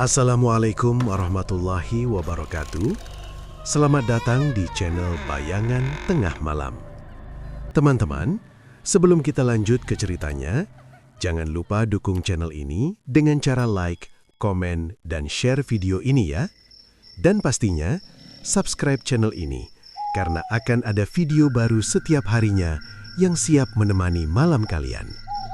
Assalamualaikum warahmatullahi wabarakatuh. Selamat datang di channel Bayangan Tengah Malam. Teman-teman, sebelum kita lanjut ke ceritanya, jangan lupa dukung channel ini dengan cara like, komen, dan share video ini ya. Dan pastinya, subscribe channel ini, karena akan ada video baru setiap harinya yang siap menemani malam kalian.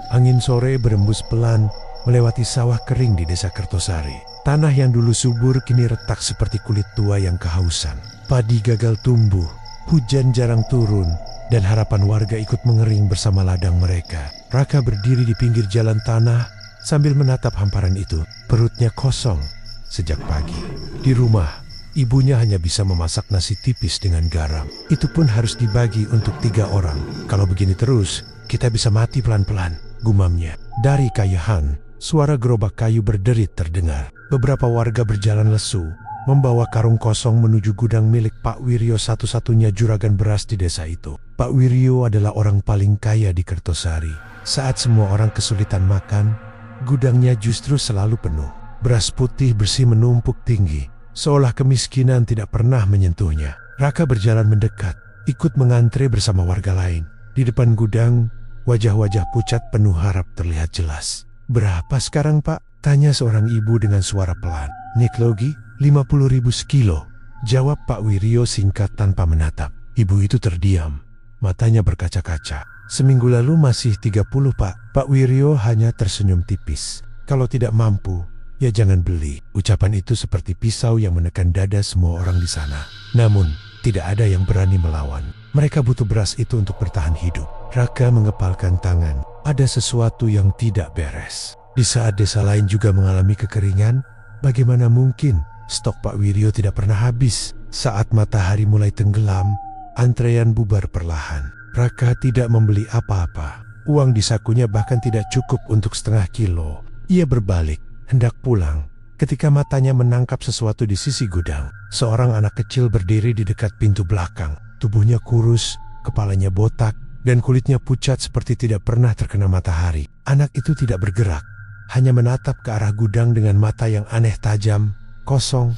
Angin sore berembus pelan melewati sawah kering di desa Kertosari. Tanah yang dulu subur kini retak seperti kulit tua yang kehausan. Padi gagal tumbuh, hujan jarang turun, dan harapan warga ikut mengering bersama ladang mereka. Raka berdiri di pinggir jalan tanah sambil menatap hamparan itu. Perutnya kosong sejak pagi. Di rumah, ibunya hanya bisa memasak nasi tipis dengan garam. Itu pun harus dibagi untuk 3 orang. Kalau begini terus, kita bisa mati pelan-pelan, gumamnya. Dari kayahan, suara gerobak kayu berderit terdengar. Beberapa warga berjalan lesu, membawa karung kosong menuju gudang milik Pak Wiryo, satu-satunya juragan beras di desa itu. Pak Wiryo adalah orang paling kaya di Kertosari. Saat semua orang kesulitan makan, gudangnya justru selalu penuh. Beras putih bersih menumpuk tinggi, seolah kemiskinan tidak pernah menyentuhnya. Raka berjalan mendekat, ikut mengantre bersama warga lain. Di depan gudang, wajah-wajah pucat penuh harap terlihat jelas. "Berapa sekarang, Pak?" tanya seorang ibu dengan suara pelan. "Niklogi, 50.000 sekilo," jawab Pak Wiryo singkat tanpa menatap. Ibu itu terdiam, matanya berkaca-kaca. "Seminggu lalu masih 30, Pak." Pak Wiryo hanya tersenyum tipis. "Kalau tidak mampu, ya jangan beli." Ucapan itu seperti pisau yang menekan dada semua orang di sana. Namun, tidak ada yang berani melawan. Mereka butuh beras itu untuk bertahan hidup. Raka mengepalkan tangan. Ada sesuatu yang tidak beres. Di saat desa lain juga mengalami kekeringan, bagaimana mungkin stok Pak Wiryo tidak pernah habis? Saat matahari mulai tenggelam, antrean bubar perlahan. Raka tidak membeli apa-apa. Uang di sakunya bahkan tidak cukup untuk setengah kilo. Ia berbalik, hendak pulang, ketika matanya menangkap sesuatu di sisi gudang. Seorang anak kecil berdiri di dekat pintu belakang. Tubuhnya kurus, kepalanya botak, dan kulitnya pucat seperti tidak pernah terkena matahari. Anak itu tidak bergerak, hanya menatap ke arah gudang dengan mata yang aneh tajam, kosong,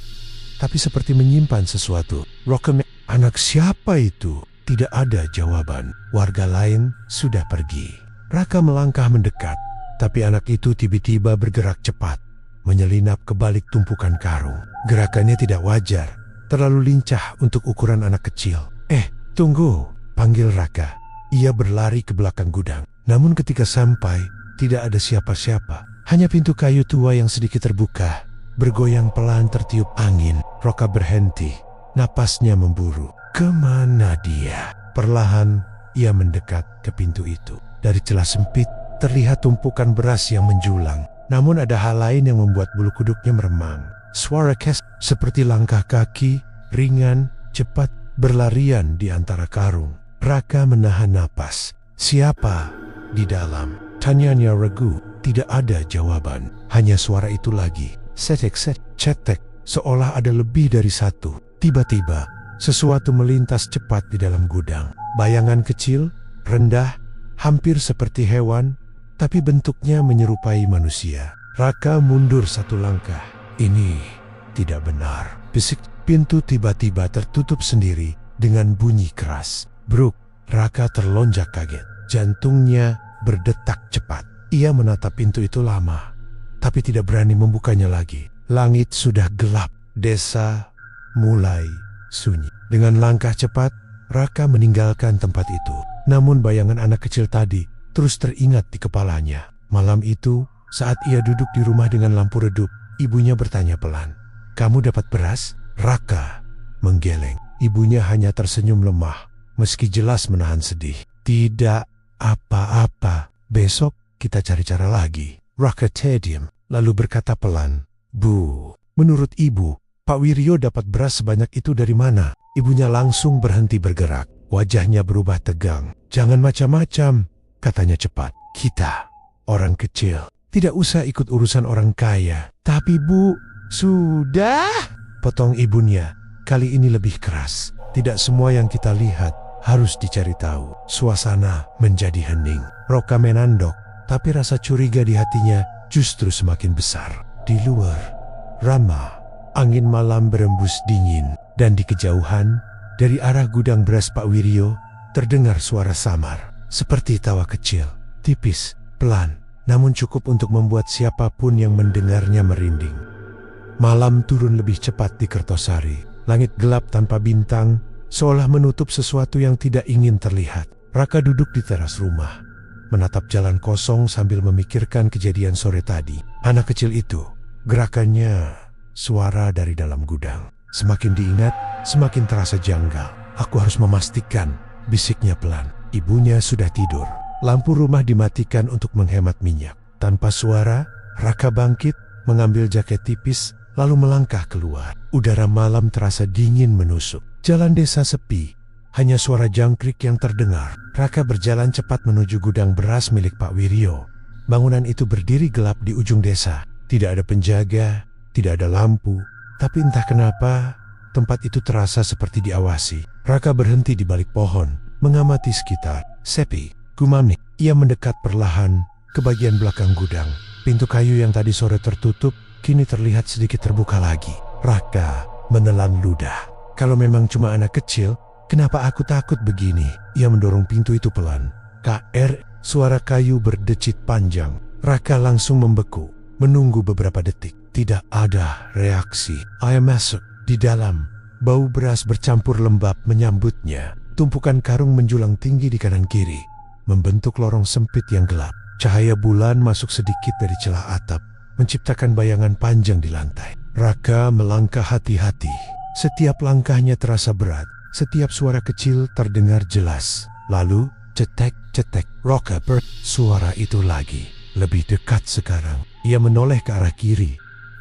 tapi seperti menyimpan sesuatu. "Rokem, anak siapa itu?" Tidak ada jawaban. Warga lain sudah pergi. Raka melangkah mendekat, tapi anak itu tiba-tiba bergerak cepat, menyelinap ke balik tumpukan karung. Gerakannya tidak wajar, terlalu lincah untuk ukuran anak kecil. Tunggu!" panggil Raka. Ia berlari ke belakang gudang. Namun ketika sampai, tidak ada siapa-siapa. Hanya pintu kayu tua yang sedikit terbuka, bergoyang pelan tertiup angin. Raka berhenti, napasnya memburu. Kemana dia? Perlahan, ia mendekat ke pintu itu. Dari celah sempit, terlihat tumpukan beras yang menjulang. Namun ada hal lain yang membuat bulu kuduknya meremang. Suara kes seperti langkah kaki, ringan, cepat, berlarian di antara karung. Raka menahan napas. "Siapa di dalam?" tanyanya ragu. Tidak ada jawaban, hanya suara itu lagi. Setek-set, cetek, seolah ada lebih dari satu. Tiba-tiba, sesuatu melintas cepat di dalam gudang. Bayangan kecil, rendah, hampir seperti hewan, tapi bentuknya menyerupai manusia. Raka mundur 1 langkah. "Ini tidak benar." Bisik. Pintu tiba-tiba tertutup sendiri dengan bunyi keras. Bruk. Raka terlonjak kaget. Jantungnya berdetak cepat. Ia menatap pintu itu lama, tapi tidak berani membukanya lagi. Langit sudah gelap. Desa mulai sunyi. Dengan langkah cepat, Raka meninggalkan tempat itu. Namun bayangan anak kecil tadi terus teringat di kepalanya. Malam itu, saat ia duduk di rumah dengan lampu redup, ibunya bertanya pelan, "Kamu dapat beras?" Raka menggeleng. Ibunya hanya tersenyum lemah, meski jelas menahan sedih. "Tidak apa-apa, besok kita cari cara lagi." Raka terdiam, lalu berkata pelan, "Bu, menurut ibu, Pak Wiryo dapat beras sebanyak itu dari mana?" Ibunya langsung berhenti bergerak. Wajahnya berubah tegang. "Jangan macam-macam," katanya cepat. "Kita, orang kecil, tidak usah ikut urusan orang kaya." "Tapi Bu..." "Sudah!" potong ibunya. Kali ini lebih keras. "Tidak semua yang kita lihat harus dicari tahu." Suasana menjadi hening. Raka menandok, tapi rasa curiga di hatinya justru semakin besar. Di luar, Rama. Angin malam berembus dingin, dan di kejauhan, dari arah gudang beras Pak Wiryo, terdengar suara samar, seperti tawa kecil, tipis, pelan, namun cukup untuk membuat siapapun yang mendengarnya merinding. Malam turun lebih cepat di Kertosari. Langit gelap tanpa bintang, seolah menutup sesuatu yang tidak ingin terlihat. Raka duduk di teras rumah, menatap jalan kosong sambil memikirkan kejadian sore tadi. Anak kecil itu, gerakannya, suara dari dalam gudang. Semakin diingat, semakin terasa janggal. Aku harus memastikan, bisiknya pelan. Ibunya sudah tidur. Lampu rumah dimatikan untuk menghemat minyak. Tanpa suara, Raka bangkit, mengambil jaket tipis, lalu melangkah keluar. Udara malam terasa dingin menusuk. Jalan desa sepi, hanya suara jangkrik yang terdengar. Raka berjalan cepat menuju gudang beras milik Pak Wiryo. Bangunan itu berdiri gelap di ujung desa. Tidak ada penjaga, tidak ada lampu, tapi entah kenapa tempat itu terasa seperti diawasi. Raka berhenti di balik pohon, mengamati sekitar. Sepi, gumamnya. Ia mendekat perlahan ke bagian belakang gudang. Pintu kayu yang tadi sore tertutup kini terlihat sedikit terbuka lagi. Raka menelan ludah. Kalau memang cuma anak kecil, kenapa aku takut begini? Ia mendorong pintu itu pelan. KR, suara kayu berdecit panjang. Raka langsung membeku, menunggu beberapa detik. Tidak ada reaksi. Ayah masuk. Di dalam, bau beras bercampur lembab menyambutnya. Tumpukan karung menjulang tinggi di kanan kiri, membentuk lorong sempit yang gelap. Cahaya bulan masuk sedikit dari celah atap, menciptakan bayangan panjang di lantai. Raka melangkah hati-hati. Setiap langkahnya terasa berat. Setiap suara kecil terdengar jelas. Lalu, cetek-cetek. Raka suara itu lagi. Lebih dekat sekarang. Ia menoleh ke arah kiri.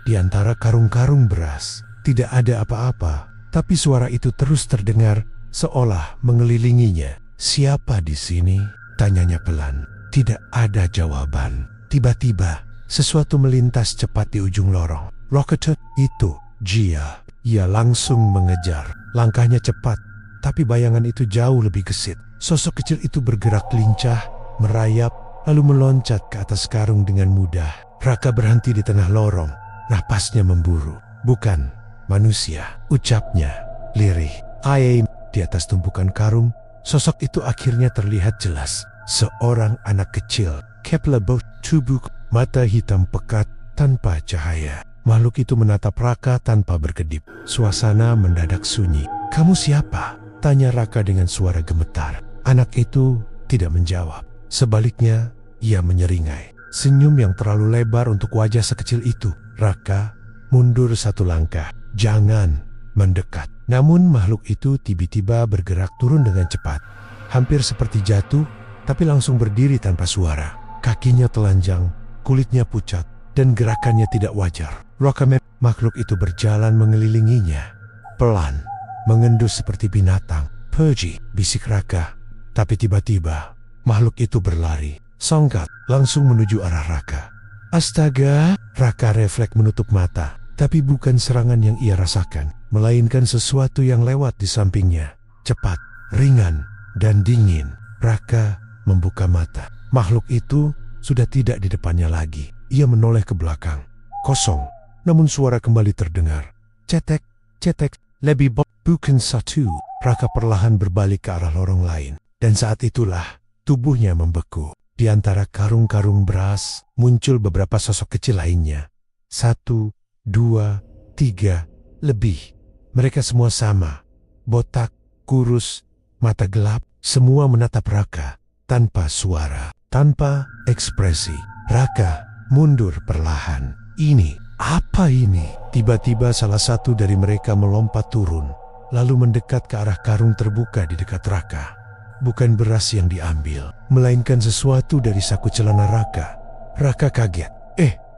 Di antara karung-karung beras, tidak ada apa-apa, tapi suara itu terus terdengar, seolah mengelilinginya. Siapa di sini? Tanyanya pelan. Tidak ada jawaban. Tiba-tiba, sesuatu melintas cepat di ujung lorong. Rocket itu, Jia. Ia langsung mengejar. Langkahnya cepat, tapi bayangan itu jauh lebih gesit. Sosok kecil itu bergerak lincah, merayap, lalu meloncat ke atas karung dengan mudah. Raka berhenti di tengah lorong. Napasnya memburu. Bukan manusia, ucapnya lirih. Di atas tumpukan karung, sosok itu akhirnya terlihat jelas. Seorang anak kecil, keplebot tubuh, mata hitam pekat tanpa cahaya. Makhluk itu menatap Raka tanpa berkedip. Suasana mendadak sunyi. Kamu siapa? Tanya Raka dengan suara gemetar. Anak itu tidak menjawab. Sebaliknya, ia menyeringai. Senyum yang terlalu lebar untuk wajah sekecil itu. Raka mundur satu langkah. Jangan mendekat. Namun makhluk itu tiba-tiba bergerak turun dengan cepat. Hampir seperti jatuh, tapi langsung berdiri tanpa suara. Kakinya telanjang, kulitnya pucat, dan gerakannya tidak wajar. Raka makhluk itu berjalan mengelilinginya. Pelan, mengendus seperti binatang. Pergi, bisik Raka. Tapi tiba-tiba, makhluk itu berlari. Songkat, langsung menuju arah Raka. Astaga, Raka refleks menutup mata. Tapi bukan serangan yang ia rasakan, melainkan sesuatu yang lewat di sampingnya. Cepat, ringan, dan dingin. Raka membuka mata. Makhluk itu sudah tidak di depannya lagi. Ia menoleh ke belakang. Kosong, namun suara kembali terdengar. Cetek, cetek, lebih bukan satu. Raka perlahan berbalik ke arah lorong lain. Dan saat itulah, tubuhnya membeku. Di antara karung-karung beras, muncul beberapa sosok kecil lainnya. 1, 2, 3, lebih. Mereka semua sama. Botak, kurus, mata gelap, semua menatap Raka. Tanpa suara, tanpa ekspresi. Raka mundur perlahan. Ini, apa ini? Tiba-tiba salah satu dari mereka melompat turun, lalu mendekat ke arah karung terbuka di dekat Raka. Bukan beras yang diambil, melainkan sesuatu dari saku celana Raka. Raka kaget.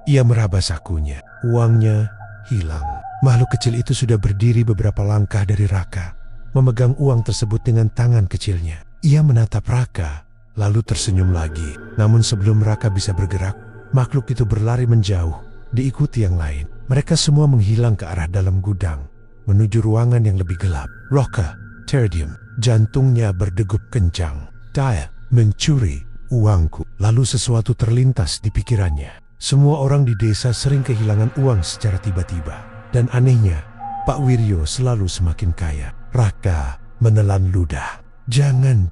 Ia meraba sakunya. Uangnya hilang. Makhluk kecil itu sudah berdiri beberapa langkah dari Raka, memegang uang tersebut dengan tangan kecilnya. Ia menatap Raka, lalu tersenyum lagi. Namun sebelum Raka bisa bergerak, makhluk itu berlari menjauh, diikuti yang lain. Mereka semua menghilang ke arah dalam gudang, menuju ruangan yang lebih gelap. Raka terdiam. Jantungnya berdegup kencang. Dia mencuri uangku. Lalu sesuatu terlintas di pikirannya. Semua orang di desa sering kehilangan uang secara tiba-tiba. Dan anehnya, Pak Wiryo selalu semakin kaya. Raka menelan ludah. Jangan.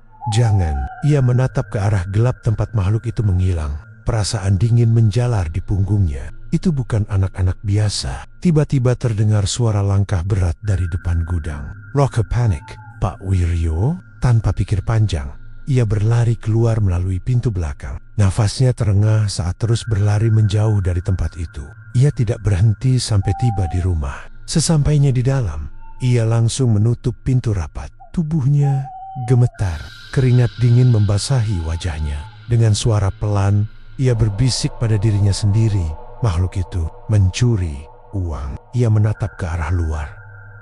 Ia menatap ke arah gelap tempat makhluk itu menghilang. Perasaan dingin menjalar di punggungnya. Itu bukan anak-anak biasa. Tiba-tiba terdengar suara langkah berat dari depan gudang. Raka panik. Pak Wiryo tanpa pikir panjang, ia berlari keluar melalui pintu belakang. Nafasnya terengah saat terus berlari menjauh dari tempat itu. Ia tidak berhenti sampai tiba di rumah. Sesampainya di dalam, ia langsung menutup pintu rapat. Tubuhnya gemetar, keringat dingin membasahi wajahnya. Dengan suara pelan, ia berbisik pada dirinya sendiri. Makhluk itu mencuri uang. Ia menatap ke arah luar,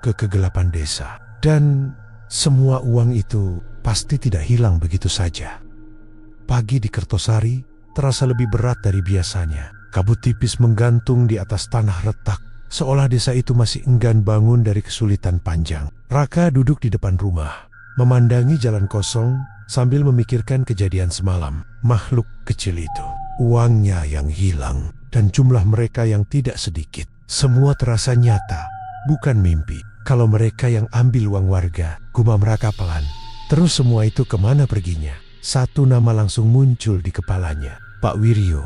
ke kegelapan desa. Dan semua uang itu pasti tidak hilang begitu saja. Pagi di Kertosari terasa lebih berat dari biasanya. Kabut tipis menggantung di atas tanah retak, seolah desa itu masih enggan bangun dari kesulitan panjang. Raka duduk di depan rumah, memandangi jalan kosong sambil memikirkan kejadian semalam. Makhluk kecil itu, uangnya yang hilang, dan jumlah mereka yang tidak sedikit. Semua terasa nyata, bukan mimpi. Kalau mereka yang ambil uang warga, gumam Raka pelan. Terus semua itu kemana perginya? Satu nama langsung muncul di kepalanya. Pak Wiryo.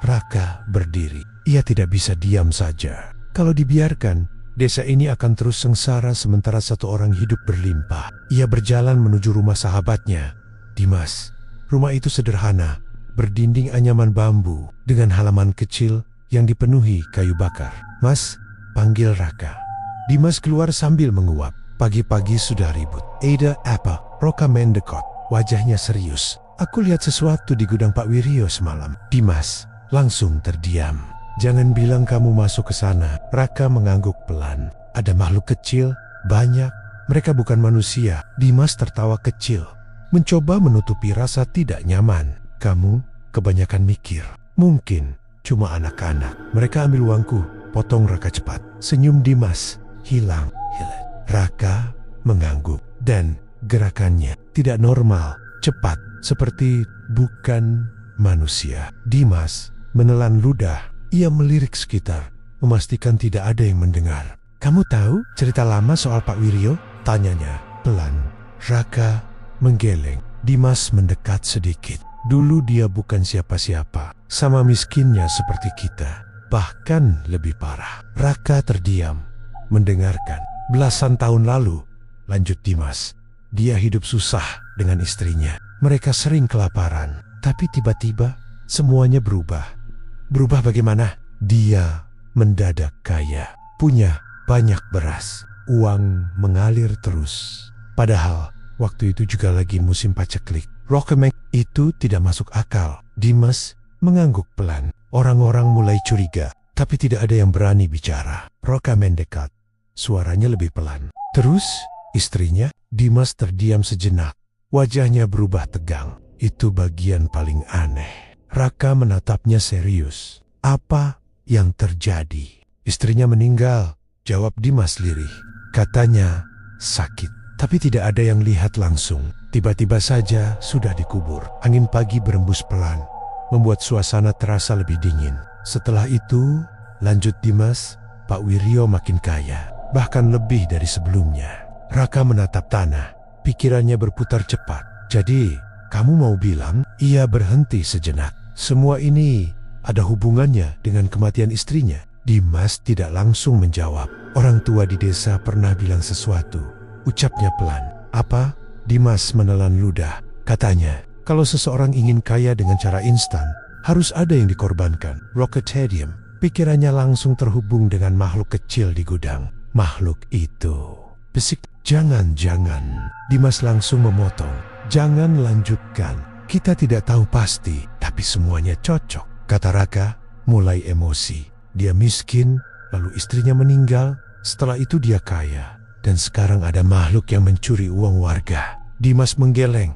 Raka berdiri. Ia tidak bisa diam saja. Kalau dibiarkan, desa ini akan terus sengsara sementara satu orang hidup berlimpah. Ia berjalan menuju rumah sahabatnya, Dimas. Rumah itu sederhana, berdinding anyaman bambu dengan halaman kecil yang dipenuhi kayu bakar. Mas, panggil Raka. Dimas keluar sambil menguap. Pagi-pagi sudah ribut. Ada apa? Raka mendekat. Wajahnya serius. Aku lihat sesuatu di gudang Pak Wiryo semalam. Dimas langsung terdiam. Jangan bilang kamu masuk ke sana. Raka mengangguk pelan. Ada makhluk kecil, banyak. Mereka bukan manusia. Dimas tertawa kecil, mencoba menutupi rasa tidak nyaman. Kamu kebanyakan mikir. Mungkin cuma anak-anak. Mereka ambil uangku. Potong Raka cepat. Senyum Dimas hilang. Raka mengangguk dan gerakannya tidak normal, cepat, seperti bukan manusia. Dimas menelan ludah. Ia melirik sekitar, memastikan tidak ada yang mendengar. Kamu tahu cerita lama soal Pak Wiryo? Tanyanya pelan. Raka menggeleng. Dimas mendekat sedikit. Dulu dia bukan siapa-siapa, sama miskinnya seperti kita, bahkan lebih parah. Raka terdiam, mendengarkan. Belasan tahun lalu, lanjut Dimas, dia hidup susah dengan istrinya. Mereka sering kelaparan, tapi tiba-tiba semuanya berubah. Berubah bagaimana? Dia mendadak kaya, punya banyak beras, uang mengalir terus. Padahal waktu itu juga lagi musim paceklik. Rokemek itu tidak masuk akal. Dimas mengangguk pelan. Orang-orang mulai curiga, tapi tidak ada yang berani bicara. Roka mendekat. Suaranya lebih pelan. Terus, istrinya? Dimas terdiam sejenak. Wajahnya berubah tegang. Itu bagian paling aneh. Raka menatapnya serius. Apa yang terjadi? Istrinya meninggal, jawab Dimas lirih. Katanya sakit, tapi tidak ada yang lihat langsung. Tiba-tiba saja sudah dikubur. Angin pagi berembus pelan, membuat suasana terasa lebih dingin. Setelah itu, lanjut Dimas, Pak Wiryo makin kaya. Bahkan lebih dari sebelumnya. Raka menatap tanah, pikirannya berputar cepat. Jadi, kamu mau bilang? Ia berhenti sejenak. Semua ini ada hubungannya dengan kematian istrinya? Dimas tidak langsung menjawab. Orang tua di desa pernah bilang sesuatu. Ucapnya pelan. Apa? Dimas menelan ludah. Katanya, kalau seseorang ingin kaya dengan cara instan, harus ada yang dikorbankan. Rocketarium. Pikirannya langsung terhubung dengan makhluk kecil di gudang. Makhluk itu. Besik. Jangan. Dimas langsung memotong. Jangan lanjutkan. Kita tidak tahu pasti, tapi semuanya cocok. Kata Raka, mulai emosi. Dia miskin, lalu istrinya meninggal. Setelah itu dia kaya. Dan sekarang ada makhluk yang mencuri uang warga. Dimas menggeleng.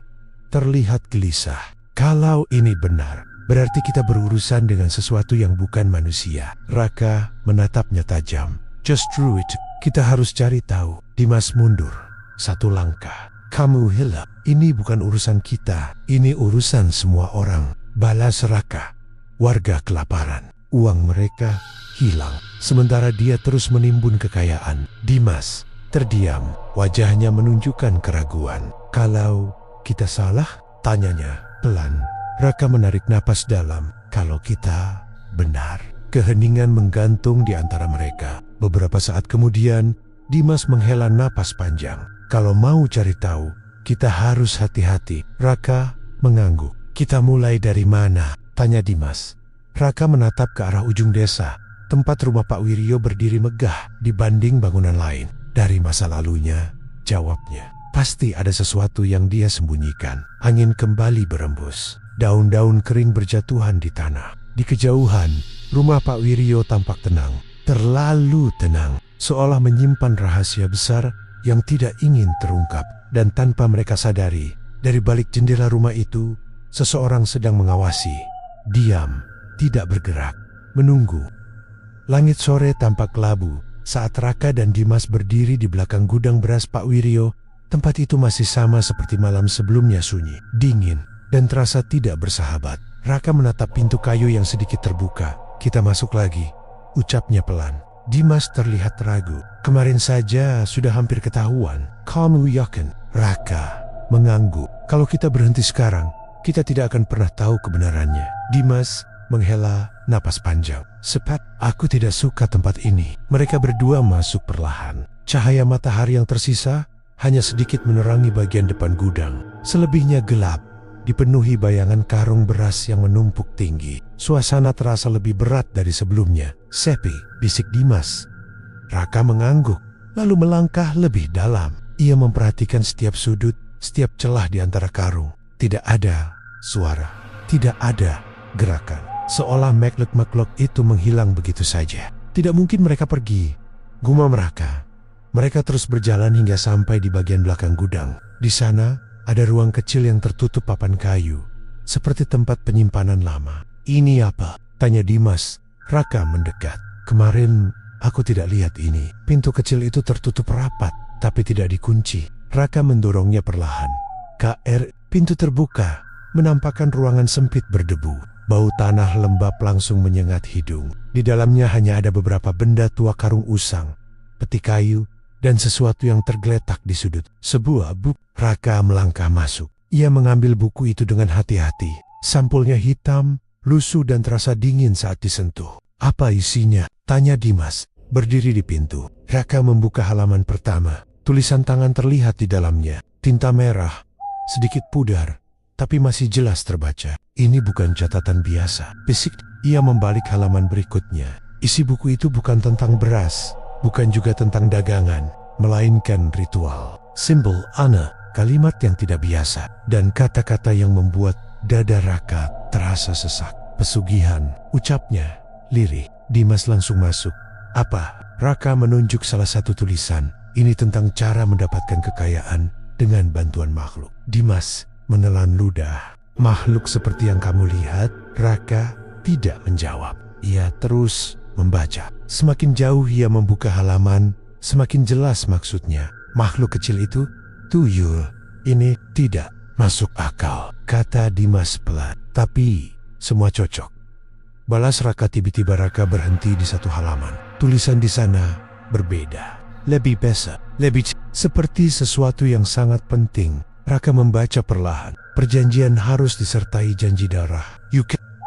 Terlihat gelisah. Kalau ini benar, berarti kita berurusan dengan sesuatu yang bukan manusia. Raka menatapnya tajam. Just do it. Kita harus cari tahu. Dimas mundur satu langkah. Kamu hilang. Ini bukan urusan kita. Ini urusan semua orang. Balas Raka. Warga kelaparan. uang mereka hilang. Sementara dia terus menimbun kekayaan. Dimas terdiam, wajahnya menunjukkan keraguan. Kalau kita salah? Tanyanya pelan. Raka menarik napas dalam. Kalau kita benar. Keheningan menggantung di antara mereka. Beberapa saat kemudian, Dimas menghela napas panjang. Kalau mau cari tahu, kita harus hati-hati. Raka mengangguk. Kita mulai dari mana? Tanya Dimas. Raka menatap ke arah ujung desa, tempat rumah Pak Wiryo berdiri megah dibanding bangunan lain. Dari masa lalunya, jawabnya. Pasti ada sesuatu yang dia sembunyikan. Angin kembali berembus. Daun-daun kering berjatuhan di tanah. Di kejauhan, rumah Pak Wiryo tampak tenang. Terlalu tenang. Seolah menyimpan rahasia besar yang tidak ingin terungkap. Dan tanpa mereka sadari, dari balik jendela rumah itu, seseorang sedang mengawasi. Diam, tidak bergerak, menunggu. Langit sore tampak kelabu saat Raka dan Dimas berdiri di belakang gudang beras Pak Wiryo. Tempat itu masih sama seperti malam sebelumnya, sunyi, dingin, dan terasa tidak bersahabat. Raka menatap pintu kayu yang sedikit terbuka. Kita masuk lagi, ucapnya pelan. Dimas terlihat ragu. Kemarin saja sudah hampir ketahuan. Kamu yakin? Raka mengangguk. Kalau kita berhenti sekarang, kita tidak akan pernah tahu kebenarannya. Dimas menghela napas panjang. Sepat, aku tidak suka tempat ini. Mereka berdua masuk perlahan. Cahaya matahari yang tersisa hanya sedikit menerangi bagian depan gudang. Selebihnya gelap, dipenuhi bayangan karung beras yang menumpuk tinggi. Suasana terasa lebih berat dari sebelumnya. Sepi, bisik Dimas. Raka mengangguk, lalu melangkah lebih dalam. Ia memperhatikan setiap sudut, setiap celah di antara karung. Tidak ada suara, tidak ada gerakan. Seolah makhluk-makhluk itu menghilang begitu saja. Tidak mungkin mereka pergi, gumam Raka. Mereka terus berjalan hingga sampai di bagian belakang gudang. Di sana ada ruang kecil yang tertutup papan kayu, seperti tempat penyimpanan lama. Ini apa? Tanya Dimas. Raka mendekat. Kemarin aku tidak lihat ini. Pintu kecil itu tertutup rapat, tapi tidak dikunci. Raka mendorongnya perlahan. Pintu terbuka, menampakkan ruangan sempit berdebu. Bau tanah lembab langsung menyengat hidung. Di dalamnya hanya ada beberapa benda tua, karung usang, peti kayu, dan sesuatu yang tergeletak di sudut. Sebuah buku. Raka melangkah masuk. Ia mengambil buku itu dengan hati-hati. Sampulnya hitam, lusuh dan terasa dingin saat disentuh. Apa isinya? Tanya Dimas, berdiri di pintu. Raka membuka halaman pertama. Tulisan tangan terlihat di dalamnya. Tinta merah, sedikit pudar, tapi masih jelas terbaca. Ini bukan catatan biasa. Bisik. Ia membalik halaman berikutnya. Isi buku itu bukan tentang beras, bukan juga tentang dagangan, melainkan ritual. Simbol Ana, kalimat yang tidak biasa, dan kata-kata yang membuat dada Raka terasa sesak. Pesugihan, ucapnya, lirih. Dimas langsung masuk. Apa? Raka menunjuk salah satu tulisan. Ini tentang cara mendapatkan kekayaan dengan bantuan makhluk. Dimas menelan ludah. Makhluk seperti yang kamu lihat? Raka tidak menjawab. Ia terus membaca. Semakin jauh ia membuka halaman, semakin jelas maksudnya. Makhluk kecil itu tuyul. Ini tidak masuk akal, kata Dimas pelan. Tapi semua cocok. Balas Raka. Tiba-tiba Raka berhenti di satu halaman. Tulisan di sana berbeda. Lebih besar, lebih seperti sesuatu yang sangat penting. Raka membaca perlahan. Perjanjian harus disertai janji darah.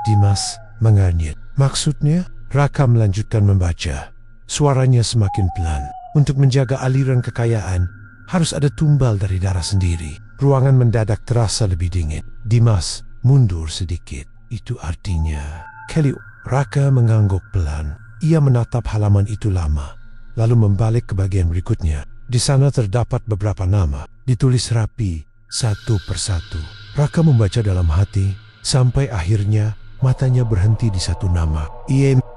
Dimas menganyit. Maksudnya? Raka melanjutkan membaca. Suaranya semakin pelan. Untuk menjaga aliran kekayaan, harus ada tumbal dari darah sendiri. Ruangan mendadak terasa lebih dingin. Dimas mundur sedikit. Itu artinya Kelly. Raka mengangguk pelan. Ia menatap halaman itu lama, lalu membalik ke bagian berikutnya. Di sana terdapat beberapa nama, ditulis rapi, satu persatu. Raka membaca dalam hati, sampai akhirnya matanya berhenti di satu nama.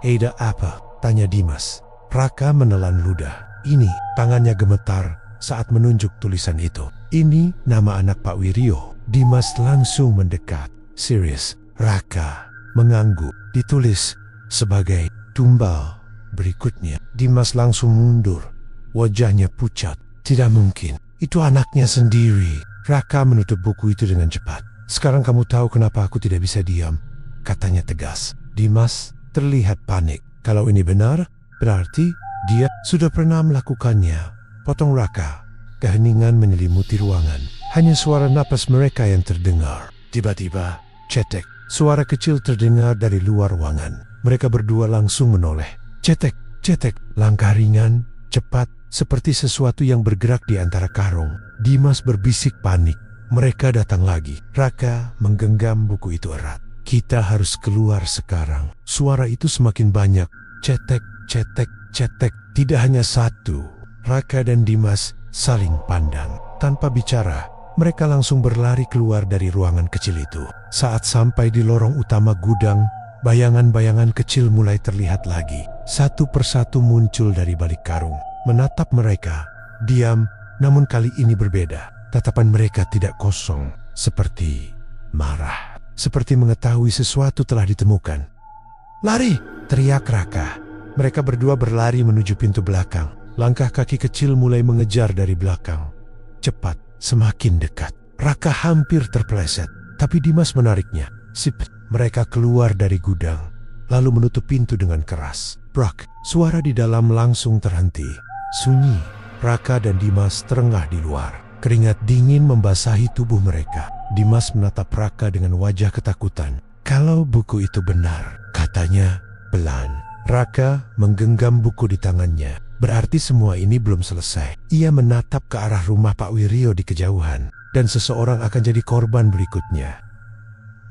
Ada apa? Tanya Dimas. Raka menelan ludah. Ini, tangannya gemetar saat menunjuk tulisan itu. Ini nama anak Pak Wiryo. Dimas langsung mendekat. Serius. Raka mengangguk. Ditulis sebagai tumbal. Berikutnya, Dimas langsung mundur. Wajahnya pucat. Tidak mungkin. Itu anaknya sendiri. Raka menutup buku itu dengan cepat. Sekarang kamu tahu kenapa aku tidak bisa diam, katanya tegas. Dimas terlihat panik. Kalau ini benar, berarti dia sudah pernah melakukannya. Potong Raka. Keheningan menyelimuti ruangan. Hanya suara napas mereka yang terdengar. Tiba-tiba, cetek. Suara kecil terdengar dari luar ruangan. Mereka berdua langsung menoleh. Cetek, cetek. Langkah ringan, cepat, seperti sesuatu yang bergerak di antara karung. Dimas berbisik panik. Mereka datang lagi. Raka menggenggam buku itu erat. Kita harus keluar sekarang. Suara itu semakin banyak. Cetek, cetek, cetek. Tidak hanya satu. Raka dan Dimas saling pandang. Tanpa bicara, mereka langsung berlari keluar dari ruangan kecil itu. Saat sampai di lorong utama gudang, bayangan-bayangan kecil mulai terlihat lagi. Satu persatu muncul dari balik karung. Menatap mereka. Diam, namun kali ini berbeda. Tatapan mereka tidak kosong. Seperti marah. Seperti mengetahui sesuatu telah ditemukan. Lari! Teriak Raka. Mereka berdua berlari menuju pintu belakang. Langkah kaki kecil mulai mengejar dari belakang. Cepat, semakin dekat. Raka hampir terpeleset, tapi Dimas menariknya. Sip, mereka keluar dari gudang, lalu menutup pintu dengan keras. Brak, suara di dalam langsung terhenti. Sunyi, Raka dan Dimas terengah di luar. Keringat dingin membasahi tubuh mereka. Dimas menatap Raka dengan wajah ketakutan. Kalau buku itu benar, katanya pelan. Raka menggenggam buku di tangannya. Berarti semua ini belum selesai. Ia menatap ke arah rumah Pak Wiryo di kejauhan. Dan seseorang akan jadi korban berikutnya.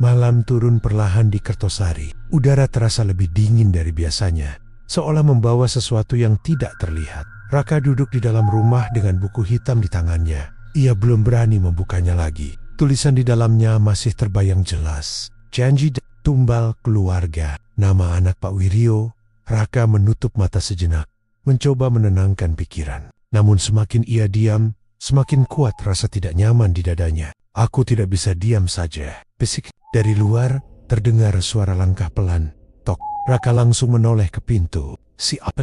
Malam turun perlahan di Kertosari. Udara terasa lebih dingin dari biasanya. Seolah membawa sesuatu yang tidak terlihat. Raka duduk di dalam rumah dengan buku hitam di tangannya. Ia belum berani membukanya lagi. Tulisan di dalamnya masih terbayang jelas. Janji tumbal keluarga. Nama anak Pak Wiryo. Raka menutup mata sejenak. Mencoba menenangkan pikiran. Namun semakin ia diam, semakin kuat rasa tidak nyaman di dadanya. Aku tidak bisa diam saja. Bisik. Dari luar, terdengar suara langkah pelan. Tok. Raka langsung menoleh ke pintu. Siapa?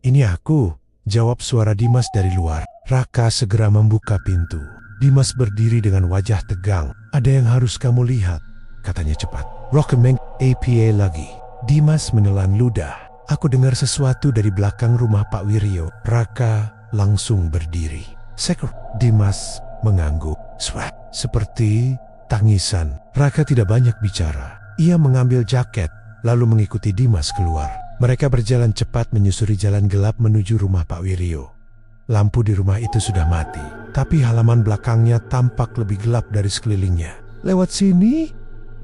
Ini aku. Jawab suara Dimas dari luar. Raka segera membuka pintu. Dimas berdiri dengan wajah tegang. Ada yang harus kamu lihat, katanya cepat. Rockemeng APA lagi. Dimas menelan ludah. Aku dengar sesuatu dari belakang rumah Pak Wiryo. Raka langsung berdiri. Sekor. Dimas mengangguk. Seperti tangisan. Raka tidak banyak bicara. Ia mengambil jaket, lalu mengikuti Dimas keluar. Mereka berjalan cepat menyusuri jalan gelap menuju rumah Pak Wiryo. Lampu di rumah itu sudah mati, tapi halaman belakangnya tampak lebih gelap dari sekelilingnya. Lewat sini,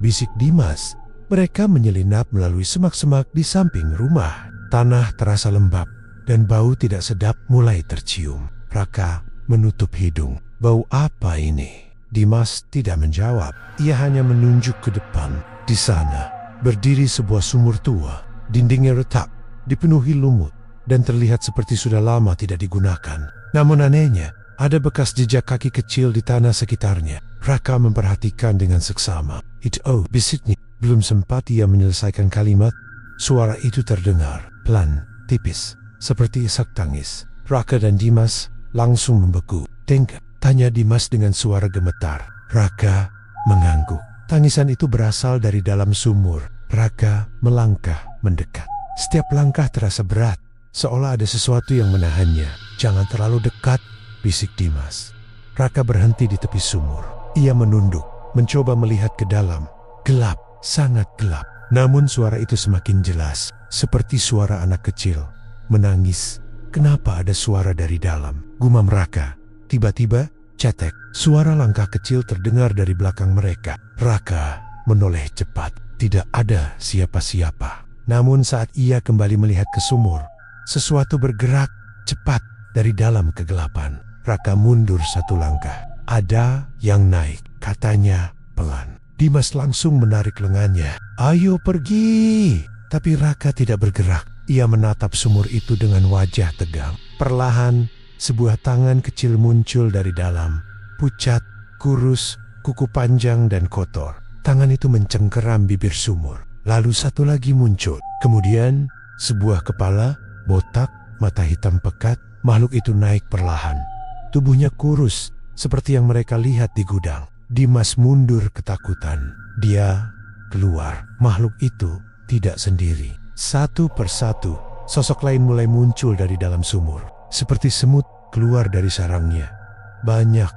bisik Dimas. Mereka menyelinap melalui semak-semak di samping rumah. Tanah terasa lembab dan bau tidak sedap mulai tercium. Raka menutup hidung. Bau apa ini? Dimas tidak menjawab. Ia hanya menunjuk ke depan. Di sana, berdiri sebuah sumur tua. Dindingnya retak, dipenuhi lumut, dan terlihat seperti sudah lama tidak digunakan. Namun anehnya, ada bekas jejak kaki kecil di tanah sekitarnya. Raka memperhatikan dengan seksama. Itu bisiknya. Belum sempat ia menyelesaikan kalimat, suara itu terdengar, pelan, tipis, seperti isak tangis. Raka dan Dimas langsung membeku. Tengok, tanya Dimas dengan suara gemetar. Raka mengangguk. Tangisan itu berasal dari dalam sumur. Raka melangkah mendekat. Setiap langkah terasa berat, seolah ada sesuatu yang menahannya. Jangan terlalu dekat, bisik Dimas. Raka berhenti di tepi sumur. Ia menunduk, mencoba melihat ke dalam. Gelap, sangat gelap. Namun suara itu semakin jelas, seperti suara anak kecil menangis. Kenapa ada suara dari dalam? Gumam Raka. Tiba-tiba, cetek. Suara langkah kecil terdengar dari belakang mereka. Raka menoleh cepat. Tidak ada siapa-siapa. Namun saat ia kembali melihat ke sumur, sesuatu bergerak cepat dari dalam kegelapan. Raka mundur satu langkah. Ada yang naik, katanya pelan. Dimas langsung menarik lengannya. Ayo pergi. Tapi Raka tidak bergerak. Ia menatap sumur itu dengan wajah tegang. Perlahan, sebuah tangan kecil muncul dari dalam. Pucat, kurus, kuku panjang dan kotor. Tangan itu mencengkeram bibir sumur. Lalu satu lagi muncul. Kemudian, sebuah kepala, botak, mata hitam pekat. Makhluk itu naik perlahan. Tubuhnya kurus, seperti yang mereka lihat di gudang. Dimas mundur ketakutan. Dia keluar. Makhluk itu tidak sendiri. Satu persatu, sosok lain mulai muncul dari dalam sumur. Seperti semut keluar dari sarangnya. Banyak,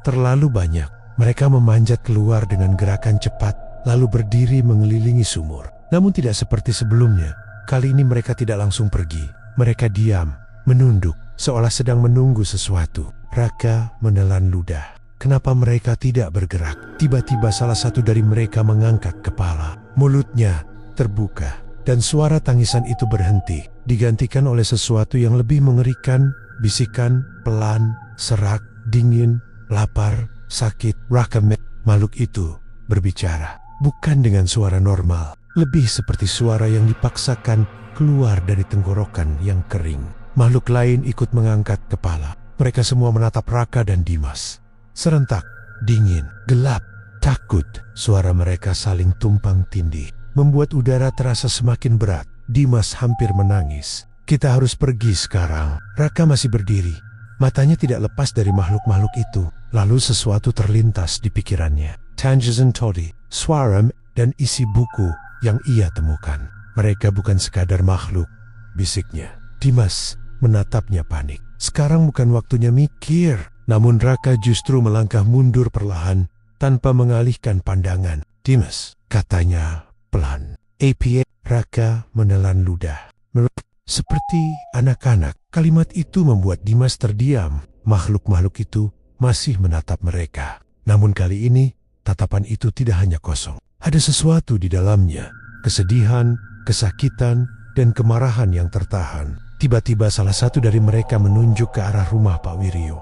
terlalu banyak. Mereka memanjat keluar dengan gerakan cepat, lalu berdiri mengelilingi sumur. Namun tidak seperti sebelumnya. Kali ini mereka tidak langsung pergi. Mereka diam, menunduk, seolah sedang menunggu sesuatu. Raka menelan ludah. Kenapa mereka tidak bergerak? Tiba-tiba salah satu dari mereka mengangkat kepala. Mulutnya terbuka, dan suara tangisan itu berhenti, digantikan oleh sesuatu yang lebih mengerikan, bisikan, pelan, serak, dingin, lapar, sakit. Raka makhluk itu berbicara, bukan dengan suara normal, lebih seperti suara yang dipaksakan keluar dari tenggorokan yang kering. Makhluk lain ikut mengangkat kepala. Mereka semua menatap Raka dan Dimas. Serentak, dingin, gelap, takut. Suara mereka saling tumpang tindih, membuat udara terasa semakin berat. Dimas hampir menangis. Kita harus pergi sekarang. Raka masih berdiri. Matanya tidak lepas dari makhluk-makhluk itu. Lalu sesuatu terlintas di pikirannya. Tangisan Toddy, Swaram, dan isi buku yang ia temukan. Mereka bukan sekadar makhluk, bisiknya. Dimas menatapnya panik. Sekarang bukan waktunya mikir. Namun Raka justru melangkah mundur perlahan tanpa mengalihkan pandangan. Dimas, katanya pelan. APA. Raka menelan ludah. Seperti anak-anak, kalimat itu membuat Dimas terdiam. Makhluk-makhluk itu masih menatap mereka. Namun kali ini, tatapan itu tidak hanya kosong. Ada sesuatu di dalamnya. Kesedihan, kesakitan, dan kemarahan yang tertahan. Tiba-tiba salah satu dari mereka menunjuk ke arah rumah Pak Wiryo.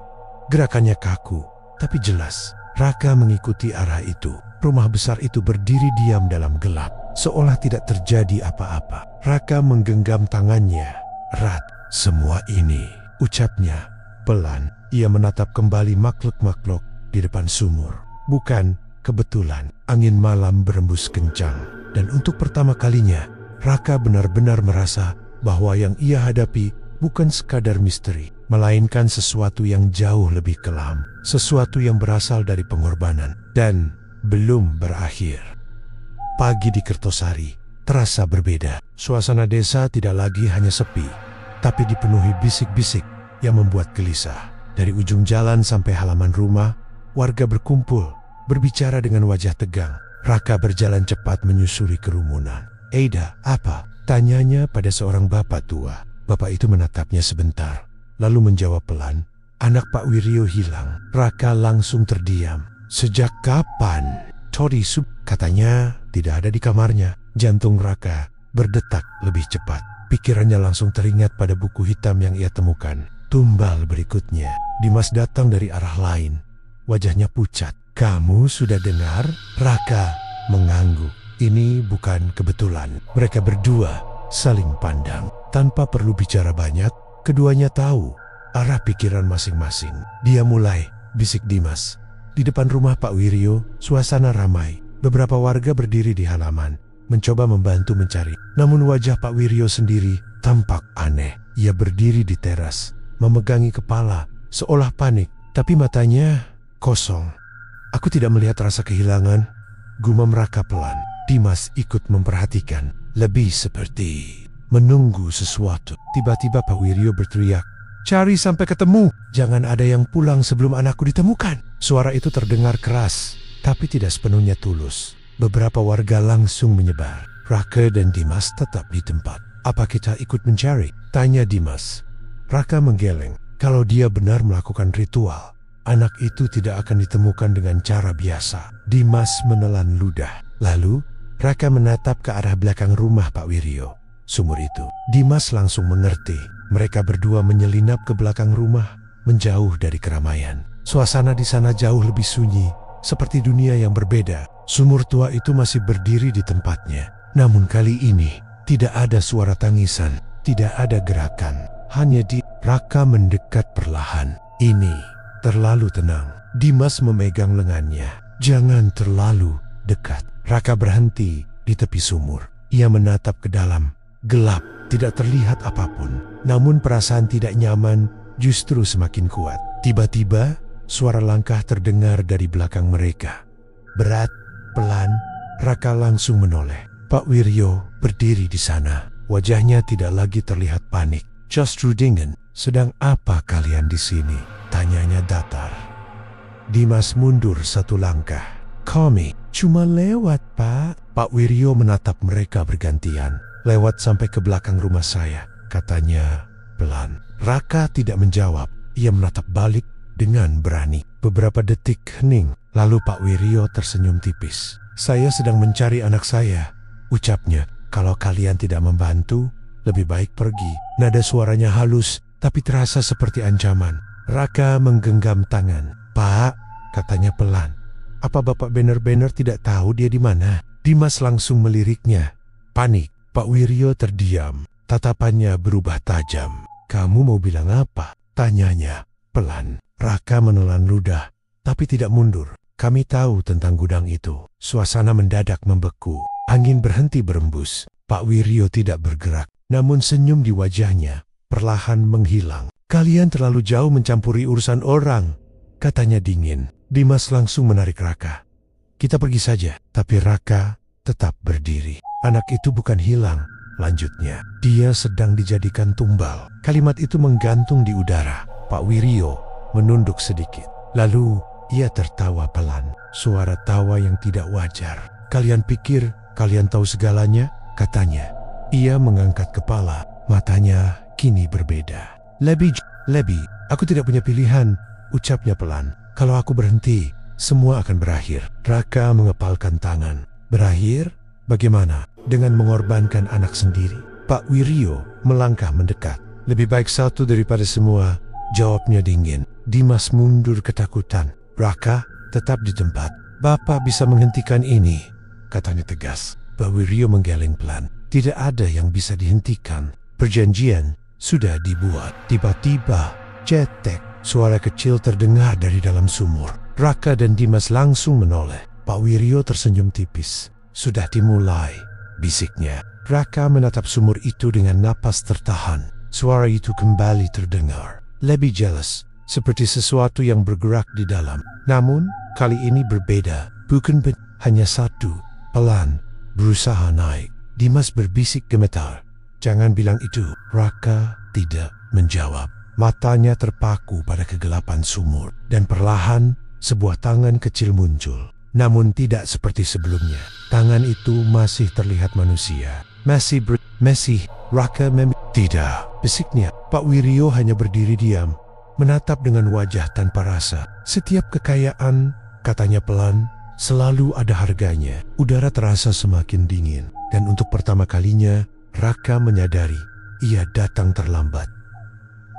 Gerakannya kaku, tapi jelas. Raka mengikuti arah itu. Rumah besar itu berdiri diam dalam gelap, seolah tidak terjadi apa-apa. Raka menggenggam tangannya erat. Semua ini, ucapnya pelan. Ia menatap kembali makhluk-makhluk di depan sumur. Bukan kebetulan, angin malam berembus kencang. Dan untuk pertama kalinya, Raka benar-benar merasa bahwa yang ia hadapi bukan sekadar misteri, melainkan sesuatu yang jauh lebih kelam, sesuatu yang berasal dari pengorbanan dan belum berakhir. Pagi di Kertosari terasa berbeda. Suasana desa tidak lagi hanya sepi, tapi dipenuhi bisik-bisik yang membuat gelisah. Dari ujung jalan sampai halaman rumah, warga berkumpul, berbicara dengan wajah tegang. Raka berjalan cepat menyusuri kerumunan. "Eida, apa?" tanyanya pada seorang bapak tua. Bapak itu menatapnya sebentar, lalu menjawab pelan, "Anak Pak Wiryo hilang." Raka langsung terdiam. "Sejak kapan?" "Toddy Sub," katanya tidak ada di kamarnya. Jantung Raka berdetak lebih cepat. Pikirannya langsung teringat pada buku hitam yang ia temukan. Tumbal berikutnya, Dimas datang dari arah lain. Wajahnya pucat. "Kamu sudah dengar?" Raka mengangguk. Ini bukan kebetulan. Mereka berdua saling pandang. Tanpa perlu bicara banyak, keduanya tahu arah pikiran masing-masing. "Dia mulai," bisik Dimas. Di depan rumah Pak Wiryo, suasana ramai. Beberapa warga berdiri di halaman, mencoba membantu mencari. Namun wajah Pak Wiryo sendiri tampak aneh. Ia berdiri di teras, memegangi kepala, seolah panik. Tapi matanya kosong. "Aku tidak melihat rasa kehilangan," gumam Raka pelan. Dimas ikut memperhatikan, lebih seperti menunggu sesuatu. Tiba-tiba Pak Wiryo berteriak, "Cari sampai ketemu! Jangan ada yang pulang sebelum anakku ditemukan!" Suara itu terdengar keras, tapi tidak sepenuhnya tulus. Beberapa warga langsung menyebar. Raka dan Dimas tetap di tempat. "Apa kita ikut mencari?" tanya Dimas. Raka menggeleng. Kalau dia benar melakukan ritual, anak itu tidak akan ditemukan dengan cara biasa. Dimas menelan ludah. Lalu, Raka menatap ke arah belakang rumah Pak Wiryo. Sumur itu. Dimas langsung mengerti. Mereka berdua menyelinap ke belakang rumah, menjauh dari keramaian. Suasana di sana jauh lebih sunyi, seperti dunia yang berbeda. Sumur tua itu masih berdiri di tempatnya. Namun kali ini, tidak ada suara tangisan, tidak ada gerakan. Hanya Raka mendekat perlahan. Ini terlalu tenang. Dimas memegang lengannya. "Jangan terlalu dekat." Raka berhenti di tepi sumur. Ia menatap ke dalam. Gelap, tidak terlihat apapun. Namun perasaan tidak nyaman justru semakin kuat. Tiba-tiba, suara langkah terdengar dari belakang mereka. Berat, pelan, Raka langsung menoleh. Pak Wiryo berdiri di sana. Wajahnya tidak lagi terlihat panik. Just Rudingen, sedang apa kalian di sini? Tanyanya datar. Dimas mundur satu langkah. Kami cuma lewat, Pak. Pak Wiryo menatap mereka bergantian. Lewat sampai ke belakang rumah saya, katanya pelan. Raka tidak menjawab. Ia menatap balik dengan berani. Beberapa detik hening, lalu Pak Wiryo tersenyum tipis. Saya sedang mencari anak saya, ucapnya. Kalau kalian tidak membantu, lebih baik pergi. Nada suaranya halus, tapi terasa seperti ancaman. Raka menggenggam tangan. Pak, katanya pelan. Apa Bapak benar-benar tidak tahu dia di mana? Dimas langsung meliriknya. Panik. Pak Wiryo terdiam. Tatapannya berubah tajam. Kamu mau bilang apa? Tanyanya pelan. Raka menelan ludah, tapi tidak mundur. Kami tahu tentang gudang itu. Suasana mendadak membeku. Angin berhenti berembus. Pak Wiryo tidak bergerak, namun senyum di wajahnya perlahan menghilang. Kalian terlalu jauh mencampuri urusan orang, katanya dingin. Dimas langsung menarik Raka. Kita pergi saja. Tapi Raka tetap berdiri. Anak itu bukan hilang, lanjutnya. Dia sedang dijadikan tumbal. Kalimat itu menggantung di udara. Pak Wiryo menunduk sedikit. Lalu ia tertawa pelan. Suara tawa yang tidak wajar. Kalian pikir kalian tahu segalanya? Katanya. Ia mengangkat kepala. Matanya kini berbeda. Lebih, aku tidak punya pilihan, ucapnya pelan. Kalau aku berhenti, semua akan berakhir. Raka mengepalkan tangan. Berakhir? Bagaimana? Dengan mengorbankan anak sendiri. Pak Wiryo melangkah mendekat. Lebih baik satu daripada semua, jawabnya dingin. Dimas mundur ketakutan. Raka tetap di tempat. Bapak bisa menghentikan ini, katanya tegas. Pak Wiryo menggeleng pelan. Tidak ada yang bisa dihentikan. Perjanjian sudah dibuat. Tiba-tiba, cetek. Suara kecil terdengar dari dalam sumur. Raka dan Dimas langsung menoleh. Pak Wiryo tersenyum tipis. Sudah dimulai, bisiknya. Raka menatap sumur itu dengan napas tertahan. Suara itu kembali terdengar. Lebih jelas, seperti sesuatu yang bergerak di dalam. Namun, kali ini berbeda. Bukan hanya satu. Pelan, berusaha naik. Dimas berbisik gemetar. Jangan bilang itu. Raka tidak menjawab. Matanya terpaku pada kegelapan sumur. Dan perlahan, sebuah tangan kecil muncul. Namun tidak seperti sebelumnya. Tangan itu masih terlihat manusia. Masih Raka tidak. Bisiknya. Pak Wiryo hanya berdiri diam. Menatap dengan wajah tanpa rasa. Setiap kekayaan, katanya pelan, selalu ada harganya. Udara terasa semakin dingin. Dan untuk pertama kalinya, Raka menyadari ia datang terlambat.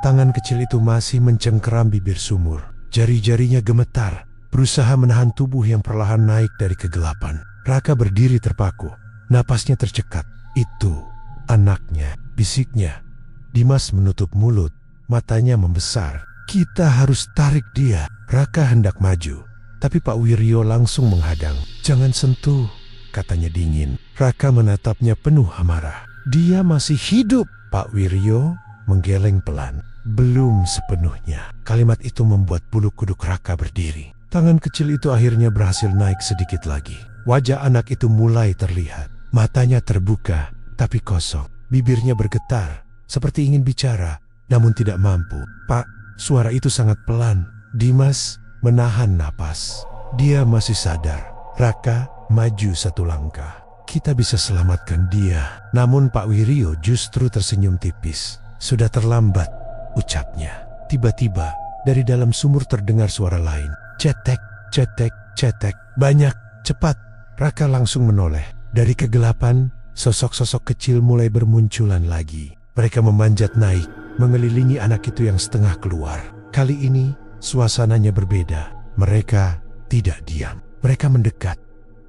Tangan kecil itu masih mencengkeram bibir sumur. Jari-jarinya gemetar, berusaha menahan tubuh yang perlahan naik dari kegelapan. Raka berdiri terpaku, napasnya tercekat. Itu anaknya, bisiknya. Dimas menutup mulut, matanya membesar. Kita harus tarik dia. Raka hendak maju, tapi Pak Wiryo langsung menghadang. Jangan sentuh, katanya dingin. Raka menatapnya penuh amarah. Dia masih hidup. Pak Wiryo menggeleng pelan. Belum sepenuhnya. Kalimat itu membuat bulu kuduk Raka berdiri. Tangan kecil itu akhirnya berhasil naik sedikit lagi. Wajah anak itu mulai terlihat. Matanya terbuka, tapi kosong. Bibirnya bergetar, seperti ingin bicara, namun tidak mampu. Pak, suara itu sangat pelan. Dimas menahan napas. Dia masih sadar. Raka maju satu langkah. Kita bisa selamatkan dia. Namun Pak Wiryo justru tersenyum tipis. Sudah terlambat, ucapnya. Tiba-tiba, dari dalam sumur terdengar suara lain. Cetek, cetek, cetek. Banyak, cepat. Raka langsung menoleh. Dari kegelapan, sosok-sosok kecil mulai bermunculan lagi. Mereka memanjat naik, mengelilingi anak itu yang setengah keluar. Kali ini, suasananya berbeda. Mereka tidak diam. Mereka mendekat,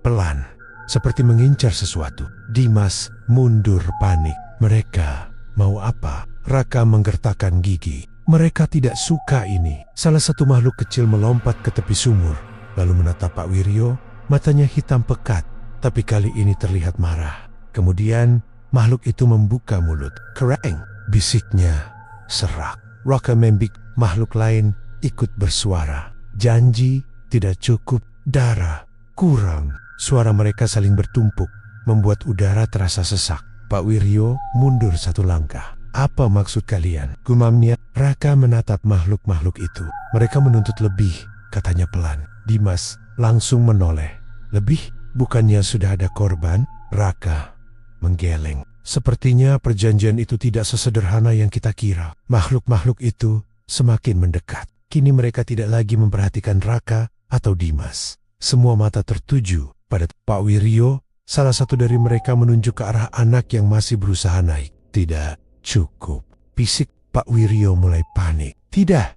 pelan, seperti mengincar sesuatu. Dimas mundur panik. Mereka mau apa? Raka menggertakkan gigi. Mereka tidak suka ini. Salah satu makhluk kecil melompat ke tepi sumur, lalu menatap Pak Wiryo. Matanya hitam pekat, tapi kali ini terlihat marah. Kemudian makhluk itu membuka mulut. Kereng, bisiknya serak. Raka membik. Makhluk lain ikut bersuara. Janji tidak cukup, darah kurang. Suara mereka saling bertumpuk, membuat udara terasa sesak. Pak Wiryo mundur satu langkah. Apa maksud kalian? Gumamnya. Raka menatap makhluk-makhluk itu. Mereka menuntut lebih, katanya pelan. Dimas langsung menoleh. Lebih? Bukannya sudah ada korban? Raka menggeleng. Sepertinya perjanjian itu tidak sesederhana yang kita kira. Makhluk-makhluk itu semakin mendekat. Kini mereka tidak lagi memperhatikan Raka atau Dimas. Semua mata tertuju pada Pak Wiryo. Salah satu dari mereka menunjuk ke arah anak yang masih berusaha naik. Tidak cukup. Fisik Pak Wiryo mulai panik. Tidak,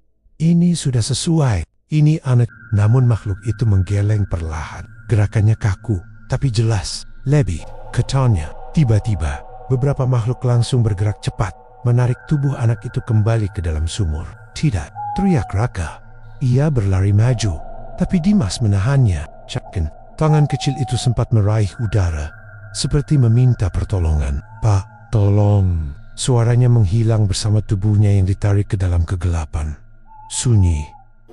ini sudah sesuai. Ini anak. Namun makhluk itu menggeleng perlahan. Gerakannya kaku, tapi jelas. Lebih, katanya. Tiba-tiba, beberapa makhluk langsung bergerak cepat, menarik tubuh anak itu kembali ke dalam sumur. Tidak, teriak Raka. Ia berlari maju, tapi Dimas menahannya. Cakin, tangan kecil itu sempat meraih udara, seperti meminta pertolongan. Pak, tolong. Suaranya menghilang bersama tubuhnya yang ditarik ke dalam kegelapan. Sunyi,